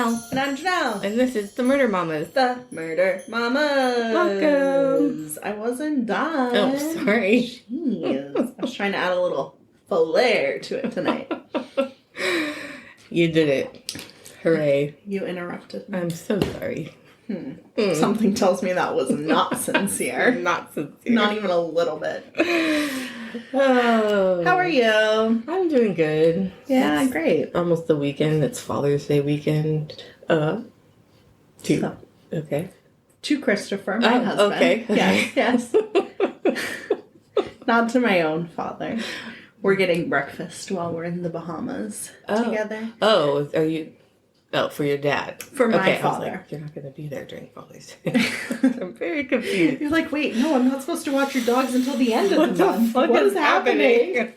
Mel. And I'm Janelle. And this is the Murder Mamas. The Murder Mamas. Welcome. I wasn't done. Oh, sorry. Jeez. I was trying to add a little flair to it tonight. You did it. Hooray. You interrupted me. I'm so sorry. Something tells me that was not sincere. Not sincere. Not even a little bit. Oh. How are you? I'm doing good. Yeah, It's great. almost the weekend. It's Father's Day weekend. Two. So, Okay. to Christopher, my husband. Okay. Yes. Not to my own father. We're getting breakfast while we're in the Bahamas together. Oh, are you... Oh, for your dad. For my okay, father. I was like, you're not going to be there during Father's Day. I'm very confused. You're like, wait, no, I'm not supposed to watch your dogs until the end of the month. What What is is happening?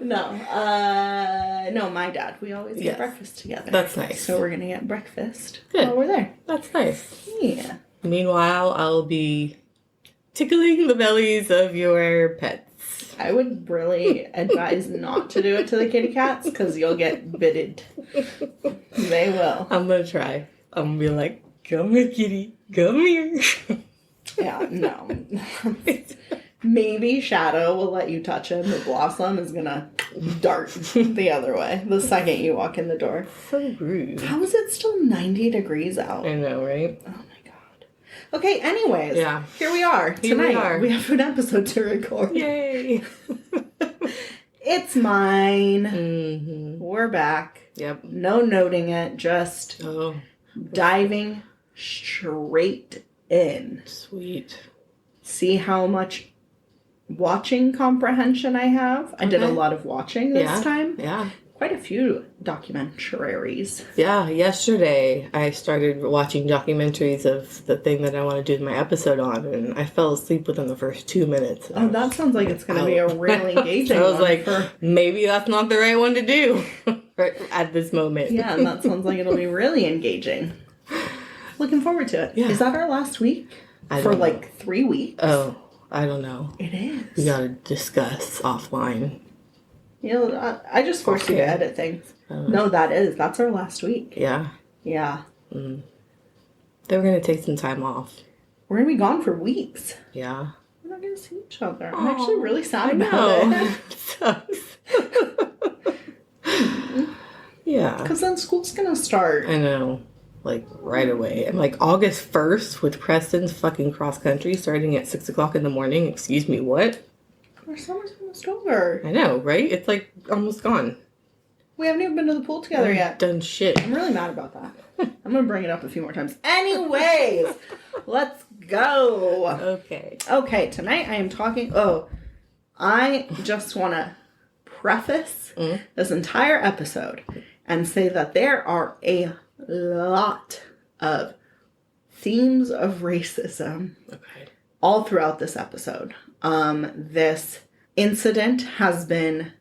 No, my dad. We always get breakfast together. That's nice. So we're going to get breakfast Good. while we're there. That's nice. Yeah. Meanwhile, I'll be tickling the bellies of your pets. I would really advise not to do it to the kitty cats because you'll get bitted. They will. I'm going to try. I'm going to be like, come here, kitty. Come here. Yeah, no. Maybe Shadow will let you touch him, but Blossom is going to dart the other way the second you walk in the door. So rude. How is it still 90 degrees out? I know, right? Oh my god. Okay, anyways. Yeah. Here we are. Here we Tonight, are. we have an episode to record. Yay. It's mine. Mm-hmm. We're back. Yep. No noting it, just Oh, diving straight in. sweet. See how much watching comprehension I have. I did a Okay. lot of watching this time. Yeah. Quite a few documentaries. Yeah, yesterday I started watching documentaries of the thing that I want to do my episode on, and I fell asleep within the first 2 minutes. Oh, that sounds like it's going to be a really engaging I was one like, for- maybe that's not the right one to do right at this moment. Yeah, and that sounds like it'll be really engaging. Looking forward to it. Yeah. Is that our last week? I For don't know. like 3 weeks? Oh, I don't know. It is. We gotta discuss offline. You know, I just forced you to Okay. edit things. No, that's our last week. Yeah. Yeah. They were gonna take some time off. We're going to be gone for weeks. Yeah. We're not going to see each other. I'm actually really sad about No. it. It sucks. Yeah. Because then school's going to start. I know. Like, right away. And, like, August 1st with Preston's fucking cross-country starting at 6 o'clock in the morning. Excuse me, what? Our summer's almost over. I know, right? It's, like, almost gone. We haven't even been to the pool together yet. Done shit. I'm really mad about that. I'm going to bring it up a few more times. Anyways, let's go. Okay. Okay, tonight I am talking... Oh, I just want to preface this entire episode and say that there are a lot of themes of racism Okay. all throughout this episode. This incident has been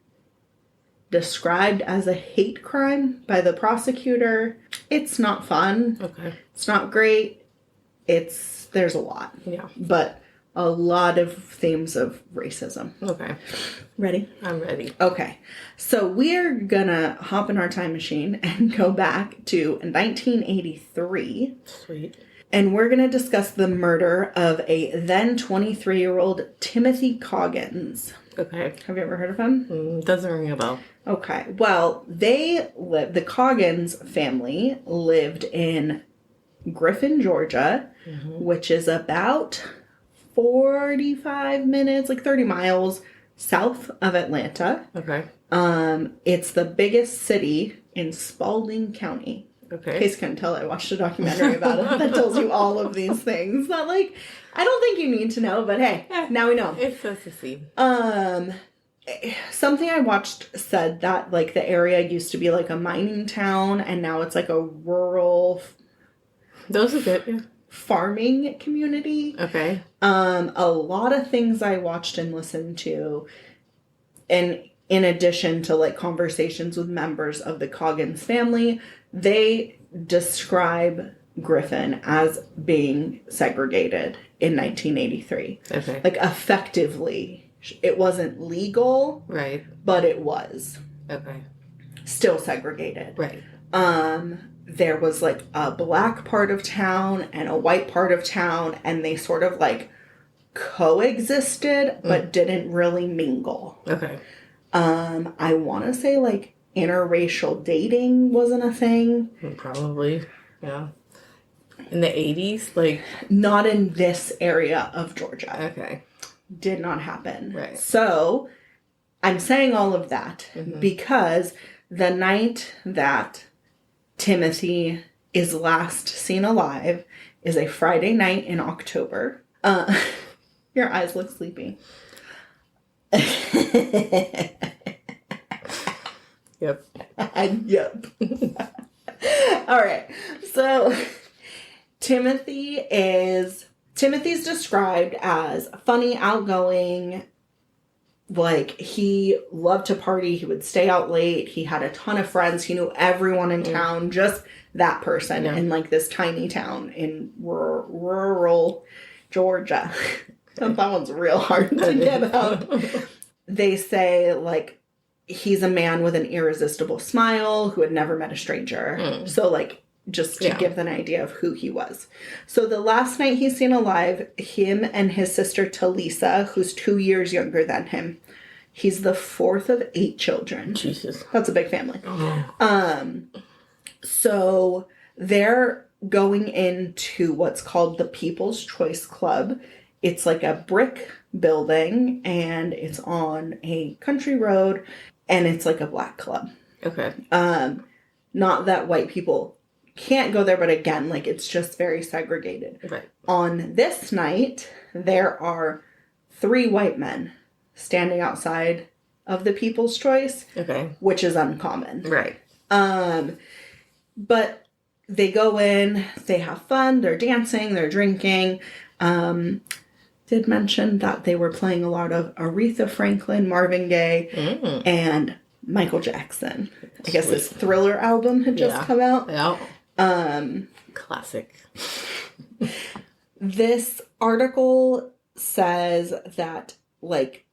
described as a hate crime by the prosecutor. It's not fun. Okay. It's not great. There's a lot. Yeah. But a lot of themes of racism. Okay. Ready? I'm ready. Okay. So we're gonna hop in our time machine and go back to 1983. Sweet. And we're going to discuss the murder of a then 23-year-old Timothy Coggins. Okay. Have you ever heard of him? Doesn't ring a bell. Okay. Well, the Coggins family lived in Griffin, Georgia, which is about 45 minutes, like 30 miles south of Atlanta. Okay. It's the biggest city in Spalding County. Okay. In case you couldn't tell, I watched a documentary about it that tells you all of these things. That, like, I don't think you need to know, but hey, now we know. It's supposed to see. Something I watched said that, like, the area used to be, like, a mining town, and now it's, like, a rural Those are good. Yeah. farming community. Okay. A lot of things I watched and listened to, and in addition to, like, conversations with members of the Coggins family, they describe Griffin as being segregated in 1983. Okay. Like, effectively, it wasn't legal, Right. but it was Okay. still segregated. Right. there was like a black part of town and a white part of town, and they sort of like coexisted but didn't really mingle. Okay. I want to say like interracial dating wasn't a thing. Probably. Yeah. In the 80s? Like. Not in this area of Georgia. Okay. Did not happen. Right. So I'm saying all of that because the night that Timothy is last seen alive is a Friday night in October. Your eyes look sleepy. Yep. Yep. All right. So Timothy's described as funny, outgoing. Like, he loved to party. He would stay out late. He had a ton of friends. He knew everyone in town. Just that person in, like, this tiny town in rural Georgia. That one's real hard to get out. They say, like, he's a man with an irresistible smile who had never met a stranger. So, like, just to give an idea of who he was. So the last night he's seen alive, him and his sister Talisa, who's 2 years younger than him. He's the fourth of 8 children. Jesus. That's a big family. So they're going into what's called the People's Choice Club. It's like a brick building, and it's on a country road, and it's like a black club. Okay. Not that white people can't go there, but again, like, it's just very segregated. Right. On this night, there are 3 white men standing outside of the People's Choice. Okay. Which is uncommon. Right. But they go in, they have fun, they're dancing, they're drinking. Did mention that they were playing a lot of Aretha Franklin, Marvin Gaye, and Michael Jackson. I guess his Thriller album had just come out. Yeah. Classic. This article says that, like,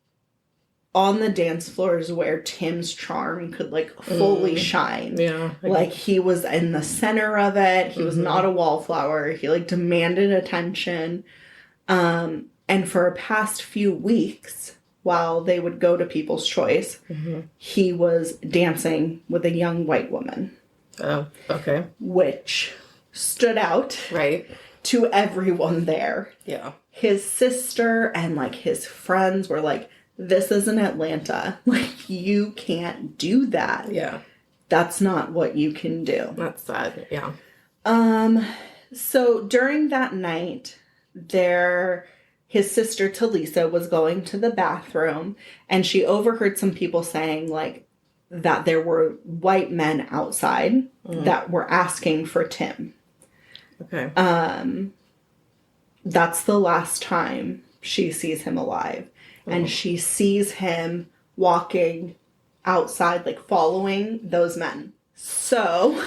on the dance floors where Tim's charm could, like, fully shine. Yeah. Like, he was in the center of it. He was not a wallflower. He, like, demanded attention. And for a past few weeks, while they would go to People's Choice, he was dancing with a young white woman. Oh, okay. Which stood out to everyone there. Yeah. His sister and, like, his friends were like, this isn't Atlanta. Like, you can't do that. Yeah. That's not what you can do. That's sad. Yeah. So during that night, his sister Talisa was going to the bathroom, and she overheard some people saying, like, that there were white men outside that were asking for Tim. Okay. That's the last time she sees him alive. And she sees him walking outside, like, following those men. So,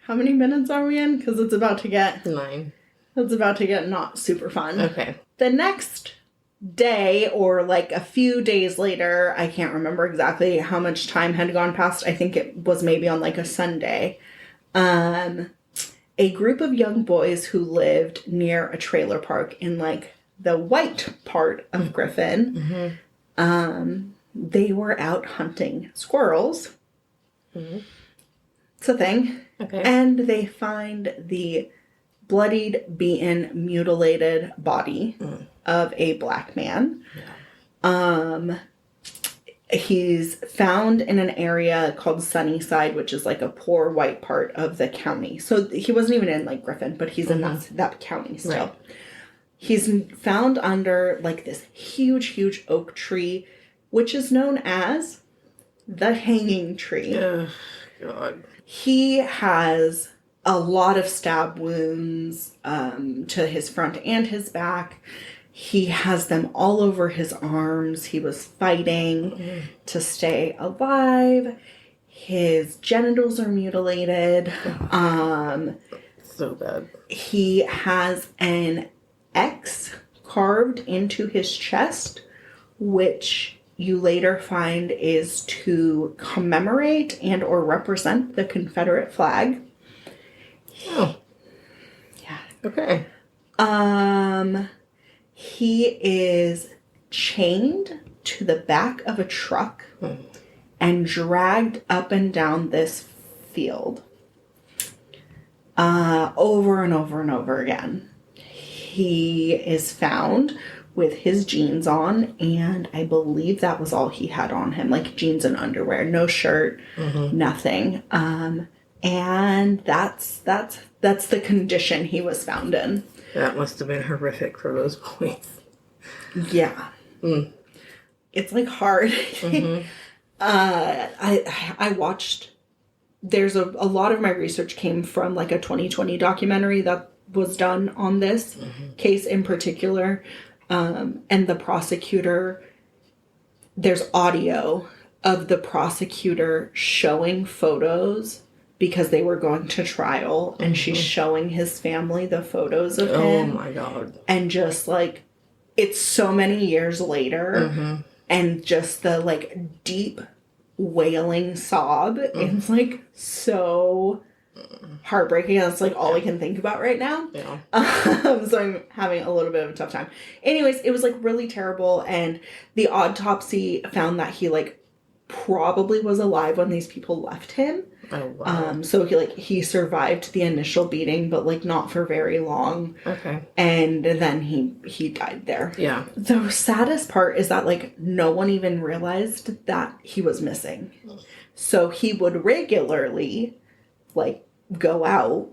how many minutes are we in? Because it's about to get... 9. It's about to get not super fun. Okay. The next day, or like a few days later, I can't remember exactly how much time had gone past. I think it was maybe on like a Sunday. A group of young boys who lived near a trailer park in like the white part of Griffin, they were out hunting squirrels. It's a thing. Okay. And they find the bloodied, beaten, mutilated body of a black man. Yeah. He's found in an area called Sunnyside, which is like a poor white part of the county. So he wasn't even in like Griffin, but he's in that county still. Right. He's found under like this huge, huge oak tree, which is known as the hanging tree. Oh, God. He has a lot of stab wounds to his front and his back. He has them all over his arms. He was fighting to stay alive. His genitals are mutilated. So bad. He has an X carved into his chest, which you later find is to commemorate and or represent the Confederate flag. Oh. Yeah. Okay. He is chained to the back of a truck and dragged up and down this field over and over and over again. He is found with his jeans on, and I believe that was all he had on him, like jeans and underwear, no shirt, nothing. And that's the condition he was found in. That must have been horrific for those boys. Yeah. It's like hard. I watched, there's a lot of my research came from like a 2020 documentary that was done on this case in particular. And the prosecutor, there's audio of the prosecutor showing photos because they were going to trial, and she's showing his family the photos of him. Oh my God. And just like, it's so many years later, and just the like deep wailing sob. It's like so heartbreaking. That's like all I can think about right now. Yeah. So I'm having a little bit of a tough time. Anyways, it was like really terrible, and the autopsy found that he like probably was alive when these people left him. Oh wow. So he survived the initial beating, but like not for very long. Okay. And then he died there. Yeah. The saddest part is that like no one even realized that he was missing. So he would regularly like go out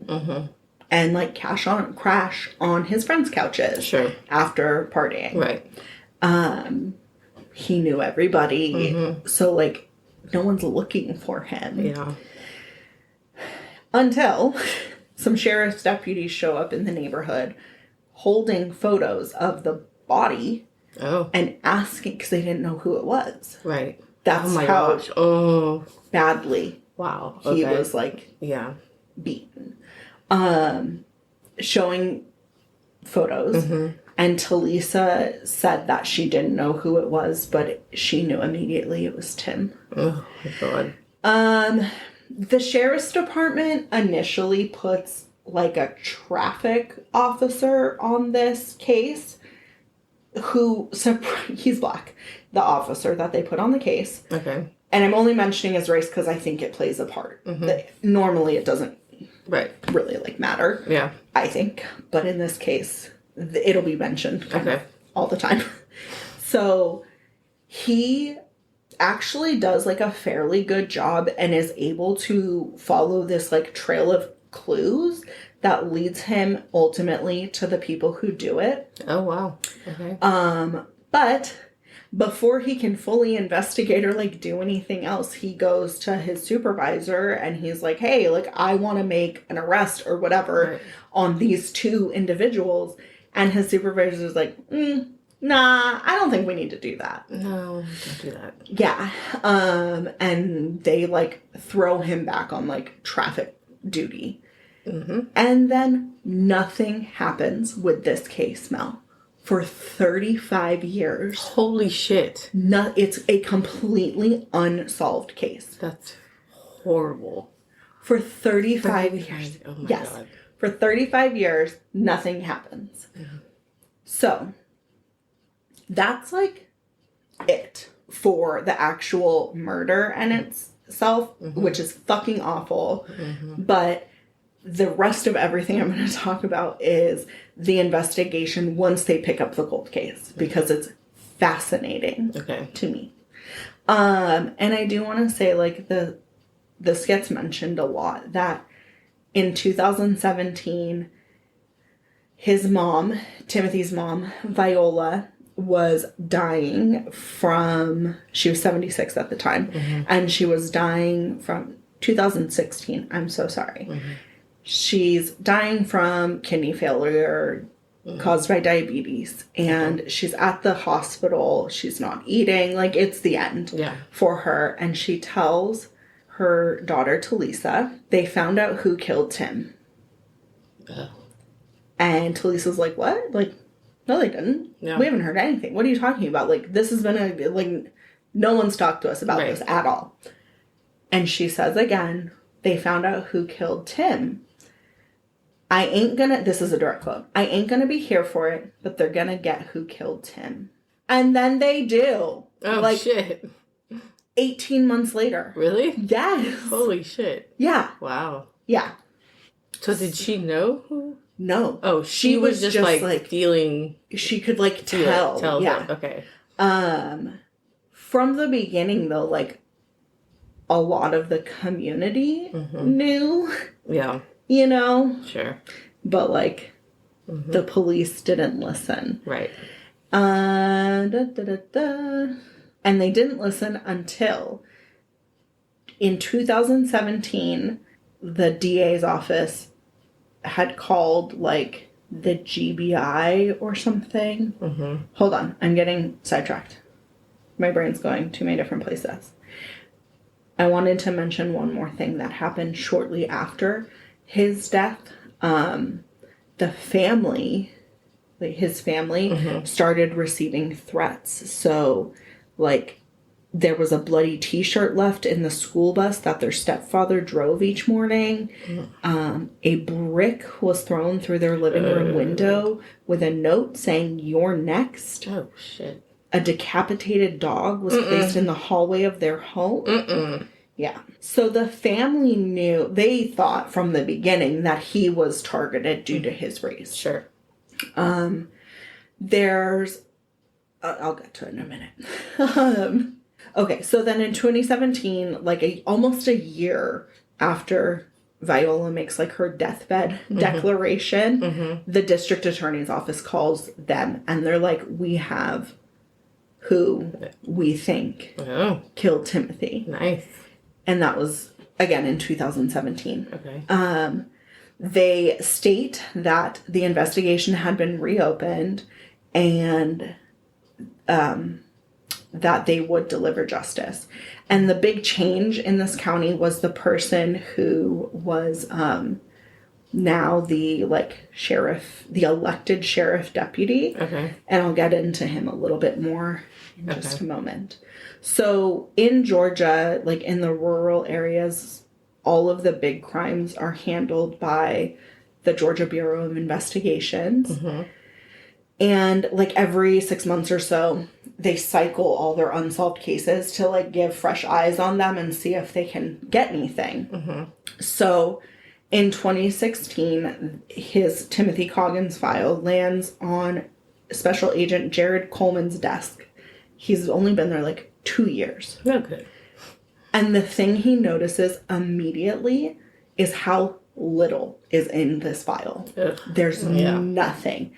and like crash on his friends' couches. Sure. After partying. Right. He knew everybody. So like no one's looking for him. Yeah. Until some sheriff's deputies show up in the neighborhood holding photos of the body. Oh. And asking, because they didn't know who it was. Right. That's oh my how gosh. Oh. badly Wow. he Okay. was like Yeah. beaten. Showing photos. And Talisa said that she didn't know who it was, but she knew immediately it was Tim. Oh my God. The sheriff's department initially puts like a traffic officer on this case he's black, the officer that they put on the case. Okay. And I'm only mentioning his race because I think it plays a part. Normally it doesn't really like matter. Yeah. I think. But in this case, it'll be mentioned kind of all the time. So he actually does like a fairly good job and is able to follow this like trail of clues that leads him ultimately to the people who do it. Oh wow. Okay. But before he can fully investigate or like do anything else, he goes to his supervisor and he's like, hey, like I want to make an arrest or whatever on these two individuals. And his supervisor is like, nah, I don't think we need to do that. No, don't do that. Yeah. And they like throw him back on like traffic duty. And then nothing happens with this case, Mel. For 35 years. Holy shit. It's a completely unsolved case. That's horrible. For 35 years. Oh my yes. God. For 35 years, nothing happens. So, that's like it for the actual murder in itself, which is fucking awful. But the rest of everything I'm going to talk about is the investigation once they pick up the cold case, because it's fascinating to me. And I do want to say, like, this gets mentioned a lot, that in 2017, his mom, Timothy's mom, Viola, was dying from, she was 76 at the time, and she was dying from 2016. I'm so sorry. She's dying from kidney failure caused by diabetes, and she's at the hospital. She's not eating. Like, it's the end for her. And she tells her daughter, Talisa, they found out who killed Tim. And Talisa's like, what? Like, no, they didn't. We haven't heard anything. What are you talking about? Like, this has been like, no one's talked to us about this at all. And she says again, they found out who killed Tim. I ain't gonna, this is a direct quote, I ain't gonna be here for it, but they're gonna get who killed Tim. And then they do. Oh, shit. 18 months later. Really? Yes. Holy shit. Yeah. Wow. Yeah. So did she know who? No. Oh, she was just like feeling. She could like tell. Yeah. Her. Okay. From the beginning though, like a lot of the community knew. Yeah. You know? Sure. But like the police didn't listen. Right. And they didn't listen until in 2017, the DA's office had called like the GBI or something. Hold on, I'm getting sidetracked. My brain's going to many different places. I wanted to mention one more thing that happened shortly after his death. The family, like his family, started receiving threats. So, like, there was a bloody t-shirt left in the school bus that their stepfather drove each morning. A brick was thrown through their living room window with a note saying, "You're next." Oh, shit. A decapitated dog was placed in the hallway of their home. Yeah. So the family knew, they thought from the beginning that he was targeted due to his race. Sure. There's, I'll get to it in a minute. Okay, so then in 2017, like almost a year after Viola makes like her deathbed declaration, the district attorney's office calls them and they're like, we have who we think killed Timothy. Nice. And that was, again, in 2017. Okay. They state that the investigation had been reopened and that they would deliver justice. And the big change in this county was the person who was now the sheriff, the elected sheriff deputy. Okay. And I'll get into him a little bit more in just a moment. So in Georgia, like in the rural areas, all of the big crimes are handled by the Georgia Bureau of Investigations. And like every 6 months or so, they cycle all their unsolved cases to like give fresh eyes on them and see if they can get anything. So in 2016, his Timothy Coggins file lands on Special Agent Jared Coleman's desk. He's only been there like 2 years. Okay. And the thing he notices immediately is how little is in this file. Ugh. There's nothing.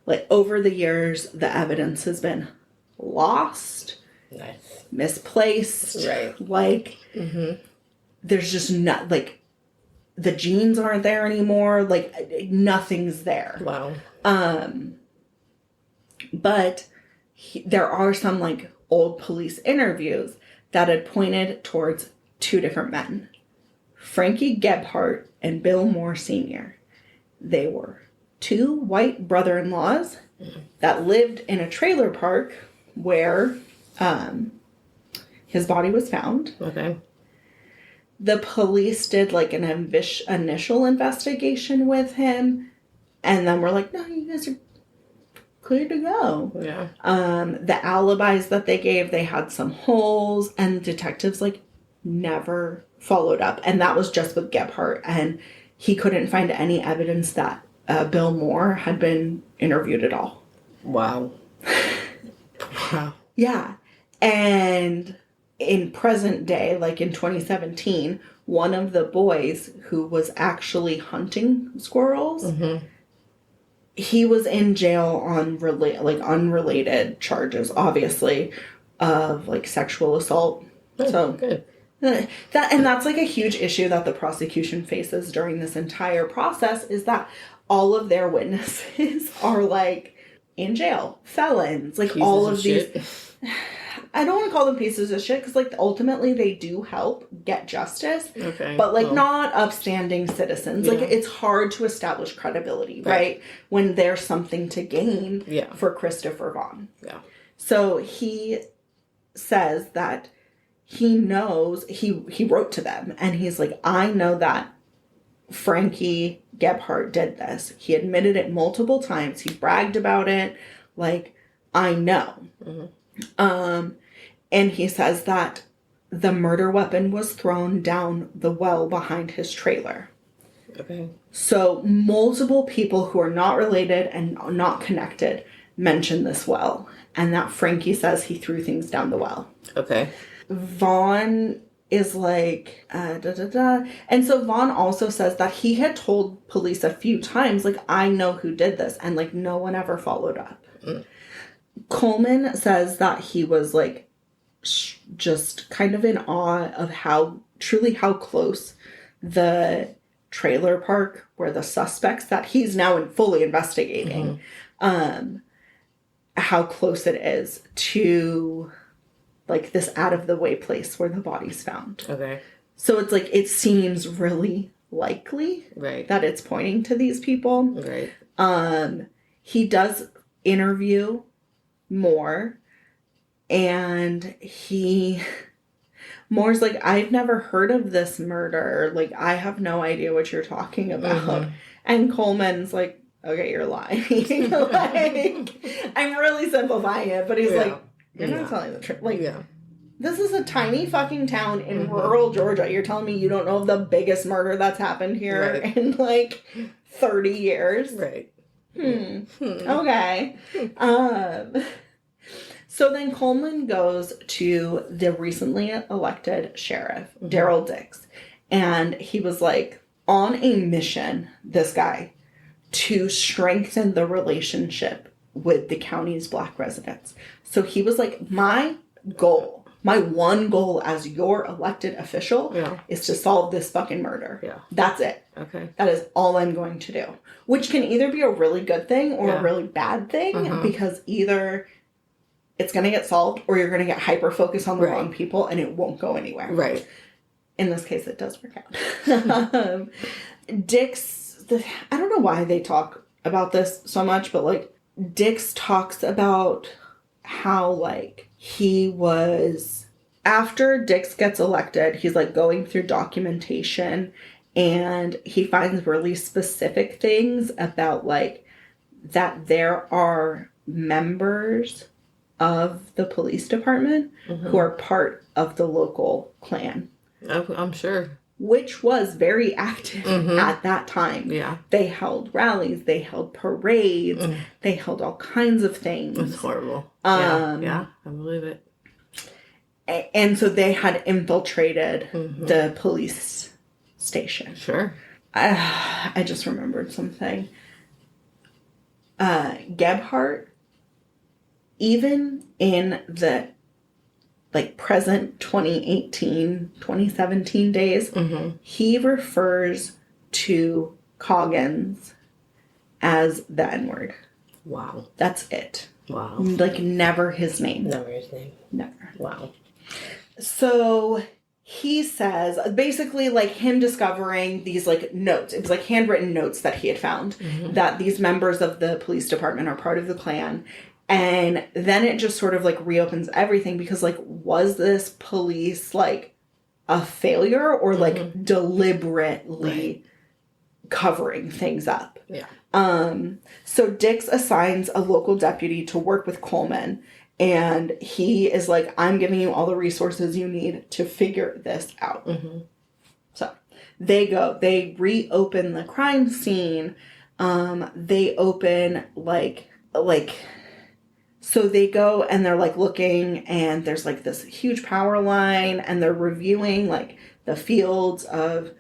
Like over the years, the evidence has been lost, misplaced. Right. Like, there's just not, like, the genes aren't there anymore. Like, nothing's there. Wow. But there are some, like, old police interviews that had pointed towards two different men. Frankie Gebhardt and Bill Moore Sr. They were two white brother-in-laws that lived in a trailer park where his body was found. Okay. The police did like an initial investigation with him, and then we're like, no, you guys are clear to go. Yeah. The alibis that they gave, they had some holes, and detectives like never followed up. And that was just with Gebhardt, and he couldn't find any evidence that Bill Moore had been interviewed at all. Wow. Wow. Yeah. And in present day, like in 2017, one of the boys who was actually hunting squirrels, he was in jail on unrelated charges, obviously, of like sexual assault. Oh, so good. That's like a huge issue that the prosecution faces during this entire process, is that all of their witnesses are like in jail, felons, like Pieces all of of these. shit. I don't want to call them pieces of shit because like ultimately they do help get justice, Okay. but like not upstanding citizens. Yeah. Like it's hard to establish credibility, right? When there's something to gain for Christopher Vaughn. Yeah. So he says that he knows, he wrote to them and he's like, I know that Frankie Gebhardt did this. He admitted it multiple times. He bragged about it. Like, I know. And he says that the murder weapon was thrown down the well behind his trailer. Okay. So multiple people who are not related and not connected mention this well. And that Frankie says he threw things down the well. Okay. Vaughn is like, And so Vaughn also says that he had told police a few times, like, I know who did this. And, like, no one ever followed up. Coleman says that he was, like, just kind of in awe of how close the trailer park where the suspects that he's now fully investigating, how close it is to, like, this out-of-the-way place where the body's found. Okay. So it's like, it seems really likely that it's pointing to these people. Right. He does interview more, and Moore's like, I've never heard of this murder. Like, I have no idea what you're talking about. And Coleman's like, okay, you're lying. Like, I'm really simplifying it, but he's like, you're not telling the truth. Like, this is a tiny fucking town in rural Georgia. You're telling me you don't know of the biggest murder that's happened here in, like, 30 years? Right. Okay. So then Coleman goes to the recently elected sheriff, Daryl Dix. And he was, like, on a mission, this guy, to strengthen the relationship with the county's Black residents. So he was like, my one goal as your elected official is to solve this fucking murder. Yeah. That's it. Okay. That is all I'm going to do. Which can either be a really good thing or a really bad thing, because either it's going to get solved or you're going to get hyper-focused on the wrong people and it won't go anywhere. Right. In this case, it does work out. I don't know why they talk about this so much, but, like, Dix talks about how, like, he was, after Dix gets elected, he's, like, going through documentation, and he finds really specific things about, like, that there are members of the police department who are part of the local clan. I'm sure. Which was very active at that time. Yeah. They held rallies, they held parades, they held all kinds of things. It's horrible. Yeah, I believe it. And so they had infiltrated the police station. Sure. I just remembered something. Gebhardt, even in the, like, present 2018, 2017 days, he refers to Coggins as the N-word. Wow. That's it. Wow. Like, never his name. Never his name. Never. Wow. So he says, basically, like, him discovering these, like, notes. It was, like, handwritten notes that he had found that these members of the police department are part of the Klan. And then it just sort of, like, reopens everything because, like, was this police, like, a failure or, like, deliberately covering things up? Yeah. So Dix assigns a local deputy to work with Coleman, and he is like, I'm giving you all the resources you need to figure this out. So they reopen the crime scene. They open, so they go and they're, like, looking, and there's, like, this huge power line, and they're reviewing, like, the fields of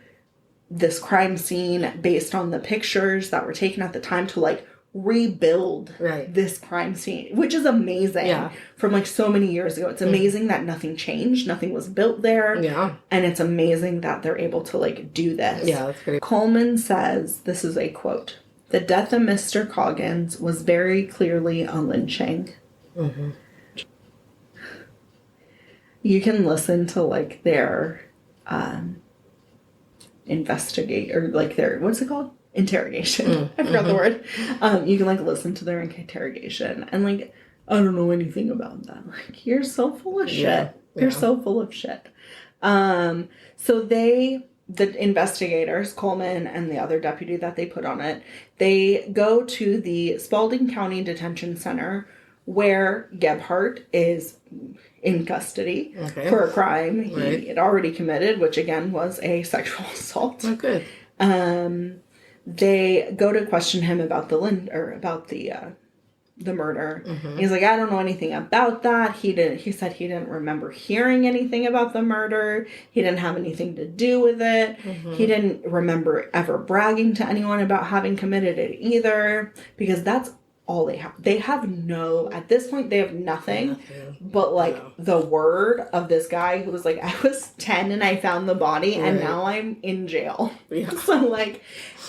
this crime scene based on the pictures that were taken at the time to, like, rebuild this crime scene, which is amazing from, like, so many years ago. It's amazing that nothing changed, nothing was built there. Yeah. And it's amazing that they're able to, like, do this. Yeah, that's great. Coleman says, this is a quote, "The death of Mr. Coggins was very clearly a lynching." You can listen to, like, their investigate, or, like, their, what's it called? Interrogation. I forgot the word. You can, like, listen to their interrogation, and, like, I don't know anything about that. Like, you're so full of shit. You're so full of shit. So they the investigators, Coleman and the other deputy that they put on it, they go to the Spalding County Detention Center where Gebhardt is in custody for a crime he had already committed, which again was a sexual assault. Oh, good. They go to question him about the murder. He's like, I don't know anything about that. He said he didn't remember hearing anything about the murder. He didn't have anything to do with it. He didn't remember ever bragging to anyone about having committed it either, because that's all they have. They have at this point, they have nothing but like the word of this guy who was like, I was 10 and I found the body and now I'm in jail. So like,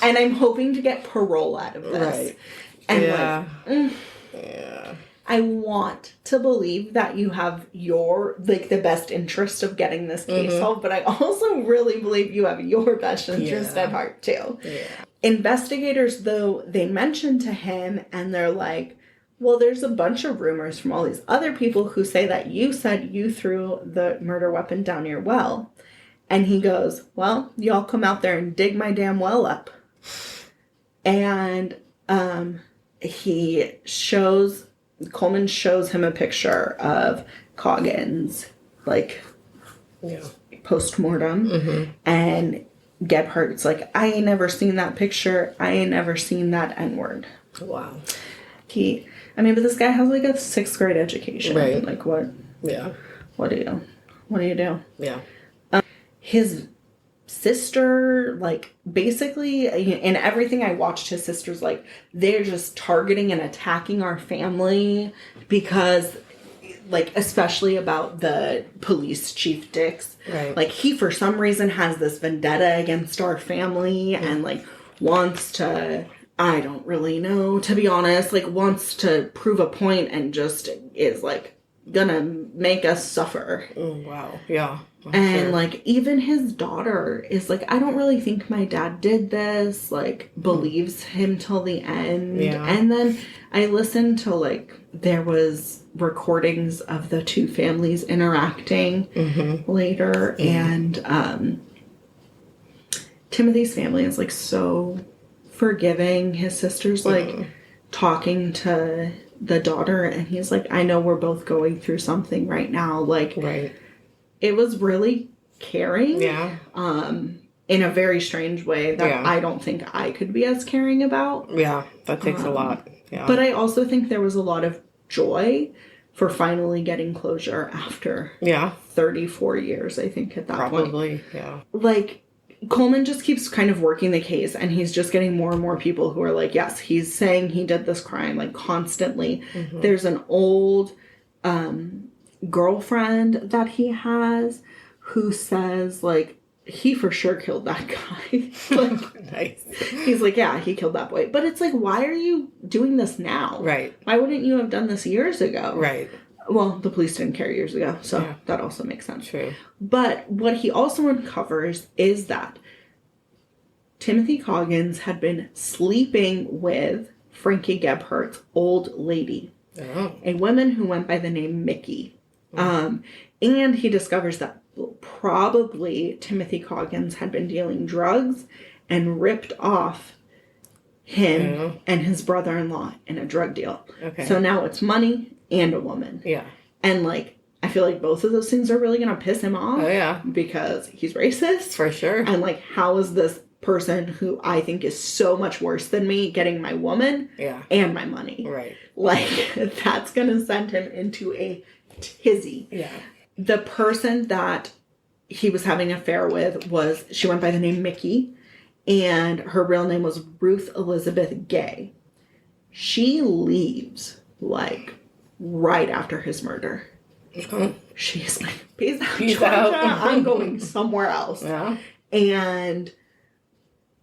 and I'm hoping to get parole out of this. And I want to believe that you have your, like, the best interest of getting this case solved, but I also really believe you have your best interest at heart, too. Investigators, though, they mention to him, and they're like, well, there's a bunch of rumors from all these other people who say that you said you threw the murder weapon down your well. And he goes, well, y'all come out there and dig my damn well up. And Coleman shows him a picture of Coggins, like, post-mortem. And Gebhardt's like, I ain't never seen that picture. I ain't never seen that N-word. Wow. But this guy has, like, a 6th grade education. Right. Like, what? Yeah. What do you do? Yeah. His sister, like, basically, in everything I watched, his sister's like, they're just targeting and attacking our family because, like, especially about the police chief Dix. Right. Like, he, for some reason, has this vendetta against our family and, like, wants to, I don't really know, to be honest, like, wants to prove a point and just is, like, gonna make us suffer. Oh, wow. Yeah. And, like, even his daughter is like, I don't really think my dad did this, like, believes him till the end. Yeah. And then I listened to, like, there was recordings of the two families interacting later. And Timothy's family is, like, so forgiving. His sister's, like, talking to the daughter, and he's like, I know we're both going through something right now. Like, it was really caring. Yeah. In a very strange way that I don't think I could be as caring about. Yeah, that takes a lot. Yeah. But I also think there was a lot of joy for finally getting closure after 34 years, I think, at that point. Probably, yeah. Like, Coleman just keeps kind of working the case, and he's just getting more and more people who are like, yes, he's saying he did this crime, like, constantly. There's an old girlfriend that he has who says, like, he for sure killed that guy. Like, nice. He's like, yeah, he killed that boy. But it's like, why are you doing this now? Right. Why wouldn't you have done this years ago? Right. Well, the police didn't care years ago, so that also makes sense. True. But what he also uncovers is that Timothy Coggins had been sleeping with Frankie Gebhardt's old lady, a woman who went by the name Mickey. And he discovers that probably Timothy Coggins had been dealing drugs and ripped off him and his brother-in-law in a drug deal. Okay. So now it's money and a woman. Yeah. And, like, I feel like both of those things are really going to piss him off. Oh, yeah. Because he's racist. For sure. And, like, how is this person who I think is so much worse than me getting my woman and my money? Right. Like, that's going to send him into a tizzy. Yeah. The person that he was having an affair with she went by the name Mickey, and her real name was Ruth Elizabeth Gay. She leaves, like, right after his murder. She's like, peace out, Georgia. I'm going somewhere else. Yeah. And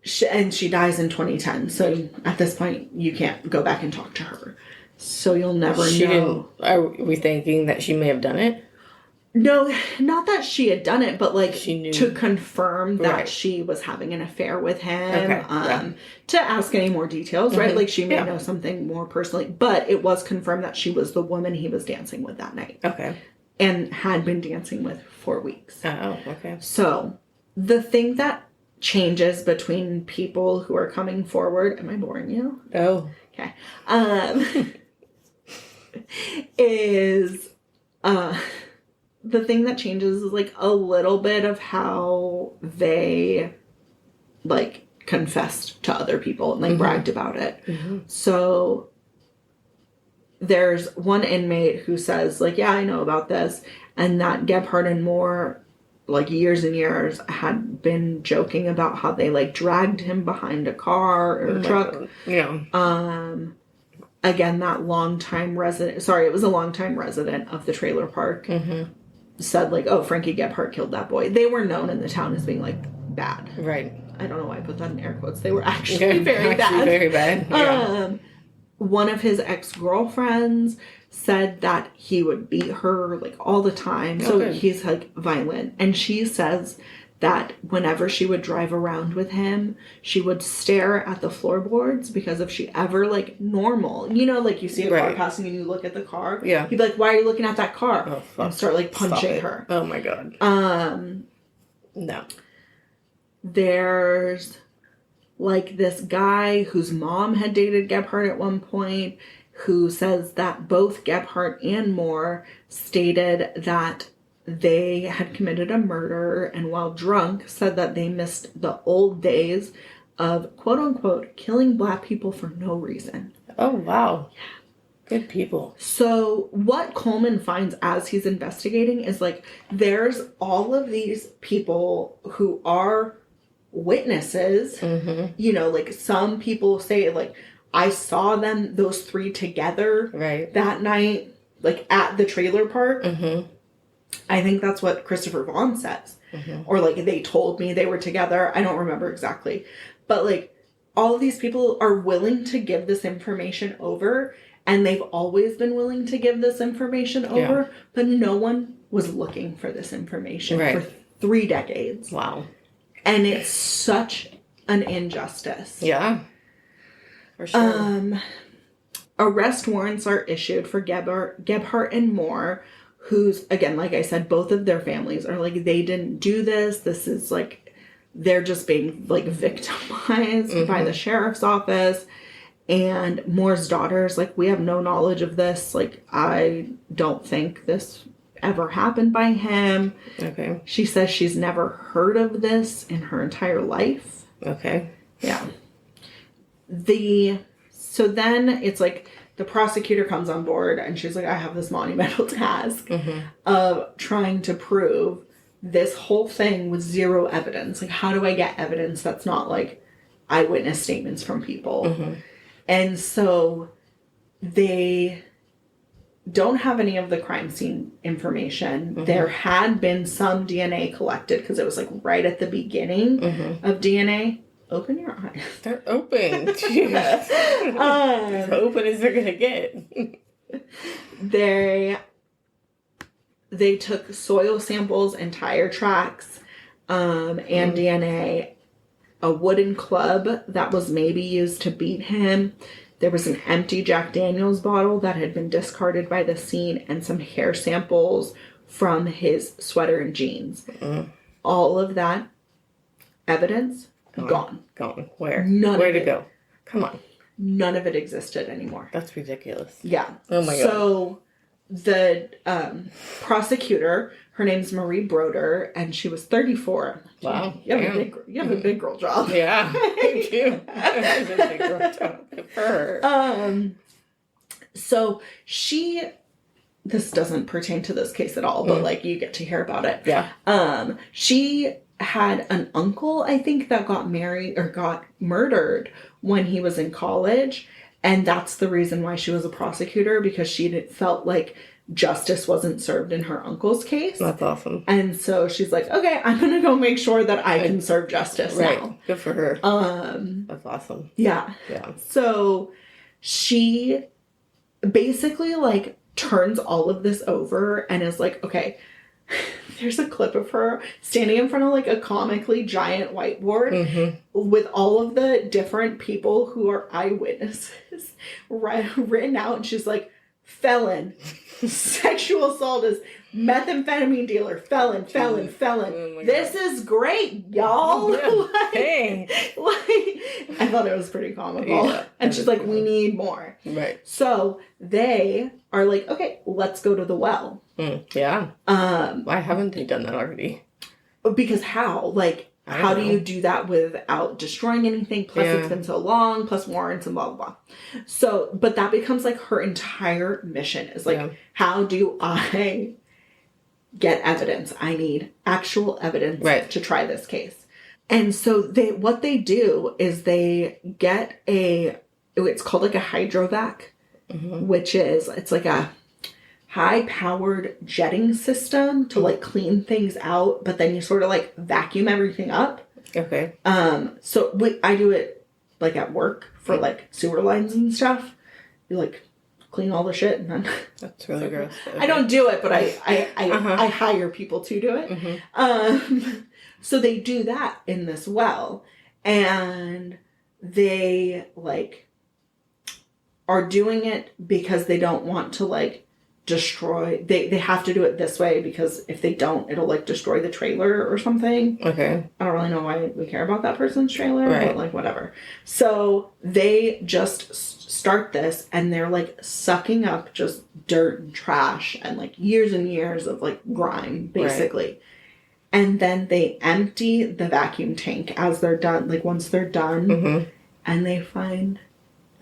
she dies in 2010. So at this point, you can't go back and talk to her. So you'll never know. Are we thinking that she may have done it? No, not that she had done it, but, like, she knew to confirm that she was having an affair with him. To ask any more details, right? Like, she may know something more personally, but it was confirmed that she was the woman he was dancing with that night. Okay. And had been dancing with for weeks. Oh, okay. So the thing that changes between people who are coming forward, am I boring you? Oh. Okay. Is the thing that changes is like a little bit of how they like confessed to other people and like bragged about it. So there's one inmate who says like, yeah, I know about this, and that Gebhardt and Moore like years and years had been joking about how they like dragged him behind a car or a truck. God. Yeah. Again, that longtime resident, sorry, it was a longtime resident of the trailer park, said like, oh, Frankie Gebhardt killed that boy. They were known in the town as being like bad. Right. I don't know why I put that in air quotes. They were actually very bad. Very bad. Yeah. One of his ex-girlfriends said that he would beat her like all the time. So he's like violent. And she says that whenever she would drive around with him, she would stare at the floorboards, because if she ever like normal, you know, like you see a car passing and you look at the car. Yeah. He'd be like, why are you looking at that car? Oh, fuck. And start like punching her. Oh my God. No. There's like this guy whose mom had dated Gebhardt at one point, who says that both Gebhardt and Moore stated that they had committed a murder, and while drunk said that they missed the old days of quote unquote killing black people for no reason. Oh wow. Yeah. Good people. So what Coleman finds as he's investigating is like there's all of these people who are witnesses. You know, like some people say like, I saw them, those three together that night, like at the trailer park. I think that's what Christopher Vaughn says. Or like they told me they were together. I don't remember exactly. But like all of these people are willing to give this information over, and they've always been willing to give this information over, but no one was looking for this information for 3 decades. Wow. And it's such an injustice. Yeah. For sure. Arrest warrants are issued for Gebhardt and Moore, who's, again, like I said, both of their families are like, they didn't do this. This is like, they're just being like victimized by the sheriff's office. And Moore's daughters, like, we have no knowledge of this. Like, I don't think this ever happened by him. Okay. She says she's never heard of this in her entire life. Okay. Yeah. So then it's like the prosecutor comes on board and she's like, I have this monumental task of trying to prove this whole thing with zero evidence. Like, how do I get evidence that's not like eyewitness statements from people? And so they don't have any of the crime scene information. There had been some DNA collected because it was like right at the beginning of DNA. Open your eyes. They're open. Jeez. As open as they're gonna get. They took soil samples and tire tracks and DNA, a wooden club that was maybe used to beat him. There was an empty Jack Daniels bottle that had been discarded by the scene, and some hair samples from his sweater and jeans. All of that evidence gone. Where? None Where of to it. go? Come on. None of it existed anymore. That's ridiculous. Yeah. Oh my God. So the prosecutor, her name's Marie Broder, and she was 34. Wow. You have a big girl job. Yeah. Thank you. That was a big girl job. Good for her. So this doesn't pertain to this case at all, but like you get to hear about it. Yeah. She had an uncle, I think, that got married or got murdered when he was in college. And that's the reason why she was a prosecutor, because she felt like justice wasn't served in her uncle's case. That's awesome. And so she's like, okay, I'm going to go make sure that I can serve justice now. Good for her. That's awesome. Yeah. So she basically like turns all of this over and is like, okay, there's a clip of her standing in front of like a comically giant whiteboard with all of the different people who are eyewitnesses written out. And she's like, felon, sexual assault is methamphetamine dealer, felon. Oh my This God. is great, y'all. Dang. I thought it was pretty comical. Yeah, And she's like, we need more. Right. So they are like, okay, let's go to the well. Yeah. Why haven't they done that already? Because how? Like, I don't how do know. you do that without destroying anything? Plus, Yeah. it's been so long, plus warrants and blah, blah, blah. So, but that becomes like her entire mission is like, Yeah. how do I get evidence? I need actual evidence Right. to try this case. And so what they do is they get it's called like a hydrovac, which is, it's like a high-powered jetting system to like clean things out, but then you sort of like vacuum everything up. Okay. So I do it like at work for like sewer lines and stuff. You like clean all the shit and then That's really gross. Okay. I don't do it, but I hire people to do it. So they do that in this well, and they like are doing it because they don't want to like destroy. They have to do it this way because if they don't, it'll like destroy the trailer or something. Okay. I don't really know why we care about that person's trailer, Right. but like whatever. So they just start this and they're like sucking up just dirt and trash and like years and years of like grime, basically. Right. And then they empty the vacuum tank as they're done, like once they're done, and they find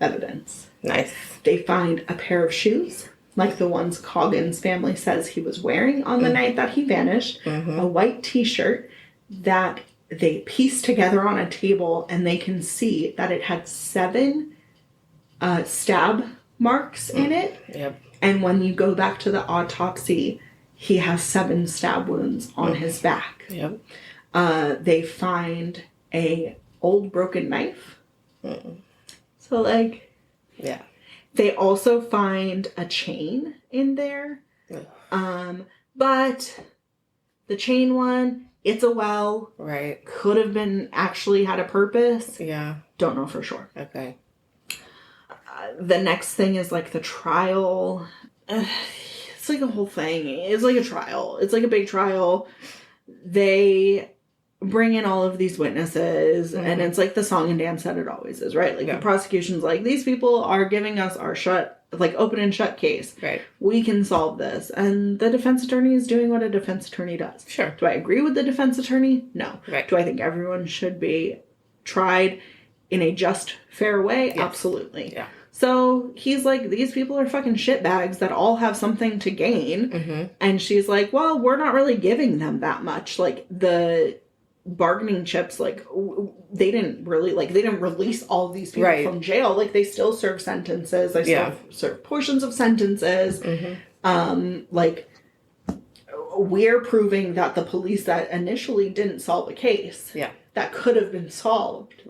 evidence. Nice. They find a pair of shoes, like the ones Coggins' family says he was wearing on the night that he vanished, a white t-shirt that they pieced together on a table, and they can see that it had 7 stab marks in it. Yep. And when you go back to the autopsy, he has 7 stab wounds on his back. Yep. They find a old broken knife. So like, yeah. They also find a chain in there. But the chain one, it's a well. Right. Could have been actually had a purpose. Yeah. Don't know for sure. Okay. The next thing is like the trial. It's like a whole thing. It's like a trial. It's like a big trial. They bring in all of these witnesses, and it's like the song and dance that it always is, right? Like the prosecution's like, these people are giving us our open and shut case. Right. We can solve this. And the defense attorney is doing what a defense attorney does. Sure. Do I agree with the defense attorney? No. Right. Do I think everyone should be tried in a just, fair way? Yes. Absolutely. Yeah. So he's like, these people are fucking shitbags that all have something to gain. And she's like, well, we're not really giving them that much. Like, the bargaining chips, like, they didn't release all of these people from jail. Like, they still serve sentences. They still serve portions of sentences. Like, we're proving that the police that initially didn't solve a case that could have been solved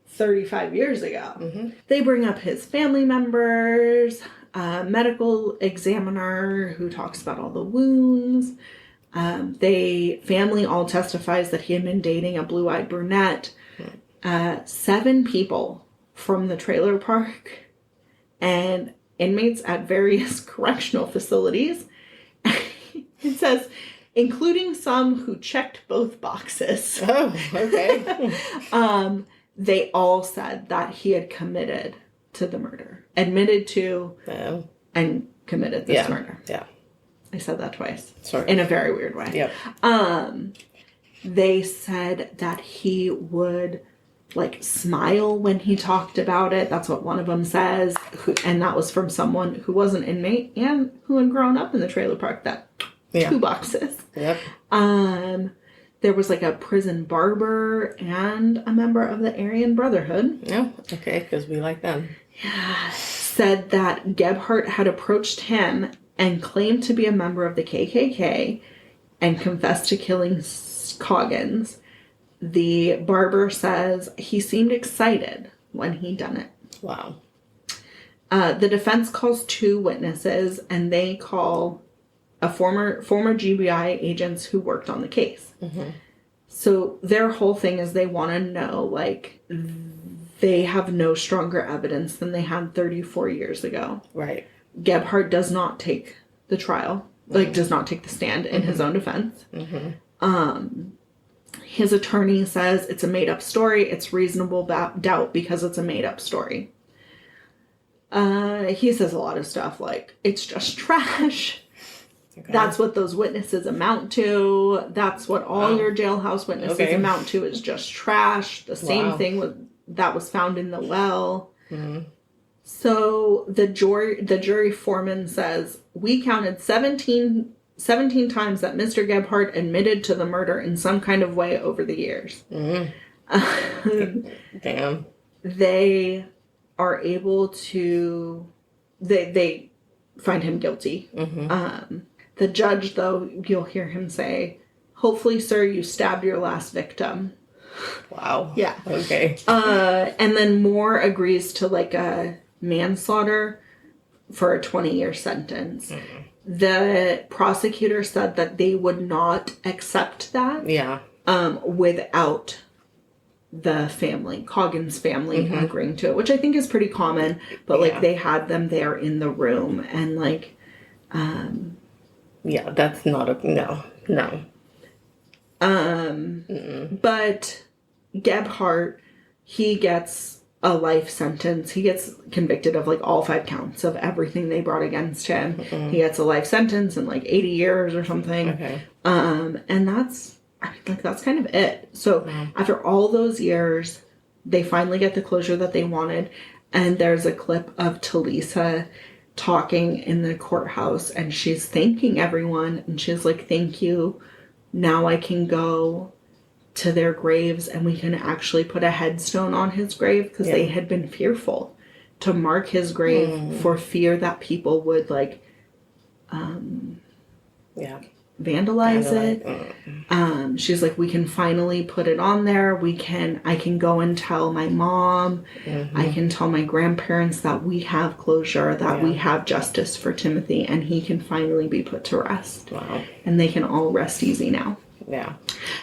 35 years ago. They bring up his family members, a medical examiner who talks about all the wounds. Family all testifies that he had been dating a blue-eyed brunette. 7 people from the trailer park and inmates at various correctional facilities. It says, including some who checked both boxes. Oh, okay. They all said that he had committed to the murder. Admitted to and committed this murder. Yeah. I said that twice. Sorry. In a very weird way. Yep. They said that he would like smile when he talked about it. That's what one of them says. And that was from someone who was an inmate and who had grown up in the trailer park. That 2 boxes. Yep. There was like a prison barber and a member of the Aryan Brotherhood. Yeah. Okay. Because we like them. Yeah. Said that Gebhardt had approached him and claimed to be a member of the KKK and confessed to killing Coggins. The barber says he seemed excited when he done it. Wow. The defense calls 2 witnesses, and they call a former GBI agents who worked on the case. So their whole thing is they want to know, like, they have no stronger evidence than they had 34 years ago. Right. Gebhardt does not take the trial. like, does not take the stand in his own defense. Mm-hmm. His attorney says it's a made-up story. It's reasonable doubt because it's a made-up story. He says a lot of stuff like, it's just trash. Okay. That's what those witnesses amount to. That's what all your jailhouse witnesses amount to, is just trash. The same thing that was found in the well. Mm-hmm. So the jury foreman says, we counted 17 times that Mr. Gebhardt admitted to the murder in some kind of way over the years. Mm-hmm. Damn. They are able to... They find him guilty. Mm-hmm. The judge, though, you'll hear him say, hopefully, sir, you stabbed your last victim. Wow. Yeah. Okay. And then Moore agrees to, like, a manslaughter for a 20-year sentence. Mm-hmm. The prosecutor said that they would not accept that. Yeah. Without the family, Coggins family, agreeing to it, which I think is pretty common. But, like, they had them there in the room, and, like... yeah, that's not a... No. But Gebhardt, he gets a life sentence. He gets convicted of, like, all 5 counts of everything they brought against him. Mm-hmm. He gets a life sentence and, like, 80 years or something. Okay. And that's, I mean, like, that's kind of it. So after all those years, they finally get the closure that they wanted. And there's a clip of Talisa talking in the courthouse, and she's thanking everyone, and she's like, thank you. Now I can go to their graves, and we can actually put a headstone on his grave, because they had been fearful to mark his grave for fear that people would, like, vandalize it. She's like, we can finally put it on there. I can go and tell my mom. I can tell my grandparents that we have closure, that we have justice for Timothy, and he can finally be put to rest. Wow. And they can all rest easy now. Yeah.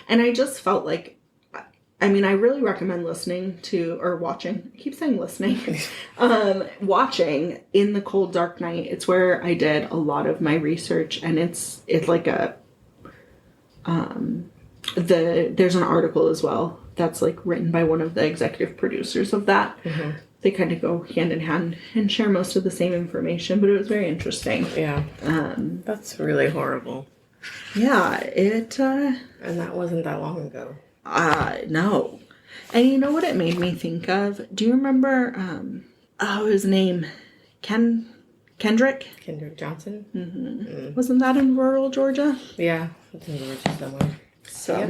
And I just felt like, I mean, I really recommend listening to, or watching, I keep saying listening, watching In the Cold Dark Night. It's where I did a lot of my research, and it's like a, there's an article as well that's, like, written by one of the executive producers of that. Mm-hmm. They kind of go hand in hand and share most of the same information, but it was very interesting. Yeah. That's really horrible. Yeah, it... and that wasn't that long ago. No. And you know what it made me think of? Do you remember, his name? Kendrick? Kendrick Johnson? Mm-hmm. Wasn't that in rural Georgia? Yeah, it's in Georgia somewhere. So,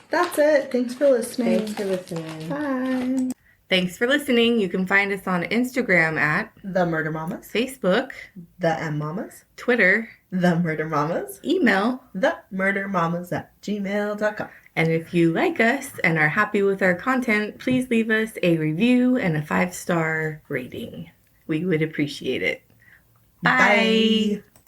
that's it. Thanks for listening. Thanks for listening. Bye. Thanks for listening. You can find us on Instagram at The Murder Mamas, Facebook, The M Mamas, Twitter, The Murder Mamas, email, themurdermamas@gmail.com. And if you like us and are happy with our content, please leave us a review and a 5-star rating. We would appreciate it. Bye.